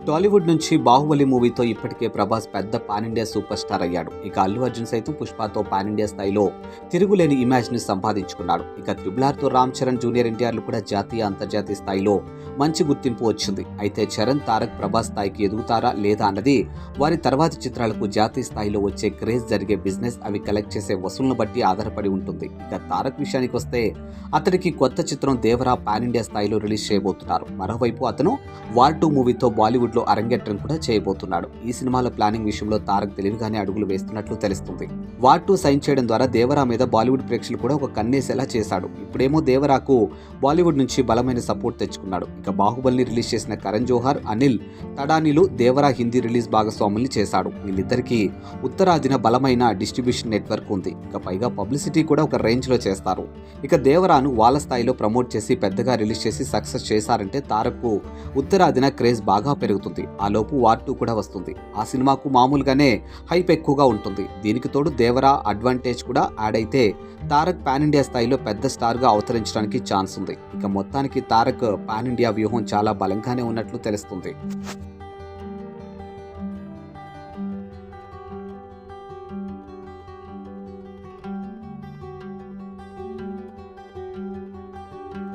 టాలీవుడ్ నుంచి బాహుబలి మూవీతో ఇప్పటికే ప్రభాస్ పెద్ద పాన్ ఇండియా సూపర్ స్టార్ అయ్యాడు. ఇక అల్లు అర్జున్ సైతం పుష్పతో పాన్ ఇండియా స్థాయిలో తిరుగులేని ఇమేజ్ ని సంపాదించుకున్నాడు. ఇక త్రిబుల్ తో రామ్ చరణ్, జూనియర్ ఎన్టీఆర్లు కూడా జాతీయ, అంతర్జాతీయ స్థాయిలో మంచి గుర్తింపు వచ్చింది. అయితే చరణ్, తారక్ ప్రభాస్ స్థాయికి ఎదుగుతారా లేదా అన్నది వారి తర్వాతి చిత్రాలకు జాతీయ స్థాయిలో వచ్చే క్రేజ్, జరిగే బిజినెస్, అవి కలెక్ట్ చేసే వసూళ్లను బట్టి ఆధారపడి ఉంటుంది. ఇక తారక్ విషయానికి వస్తే అతడికి కొత్త చిత్రం దేవరా పాన్ ఇండియా స్థాయిలో రిలీజ్ చేయబోతున్నారు. మరోవైపు అతను వార్ 2 మూవీతో బాలీవుడ్ లో అరంగేట్రం కూడా చేయబోతున్నాడు. ఈ సినిమాల ప్లానింగ్ విషయంలో తారక్ తెలివిగానే అడుగులు వేస్తున్నట్లు తెలుస్తుంది. వార్ 2 సైన్ చేయడం ద్వారా దేవరా మీద బాలీవుడ్ ప్రేక్షకులు కూడా ఒక కన్నేసేలా చేశాడు. ఇప్పుడేమో దేవరాకు బాలీవుడ్ నుంచి బలమైన సపోర్ట్ తెచ్చుకున్నాడు. ఇక బాహుబలిని రిలీజ్ చేసిన కరణ్ జోహార్, అనిల్ తడానీలు దేవరా హిందీ రిలీజ్ భాగస్వాముల్ని చేశాడు. వీళ్ళిద్దరికీ ఉత్తరాదిన బలమైన డిస్ట్రిబ్యూషన్ నెట్వర్క్ ఉంది. ఇక పైగా పబ్లిసిటీ కూడా ఒక రేంజ్ లో చేస్తారు. ఇక దేవరాను వాళ్ళ స్థాయిలో ప్రమోట్ చేసి పెద్దగా రిలీజ్ చేసి సక్సెస్ చేశారంటే తారక్ ఉత్తరాదిన క్రేజ్ బాగా పెరుగుతుంది. ఆ లోపు వార్ 2 కూడా వస్తుంది. ఆ సినిమాకు మామూలుగానే హైప్ ఎక్కువగా ఉంటుంది. దీనికి తోడు దేవరా అడ్వాంటేజ్ కూడా యాడ్ అయితే తారక్ పాన్ ఇండియా స్థాయిలో పెద్ద స్టార్ గా అవతరించడానికి ఛాన్స్ ఉంది. ఇక మొత్తానికి తారక్ పాన్ ఇండియా వ్యూహం చాలా బలంగానే ఉన్నట్లు తెలుస్తుంది.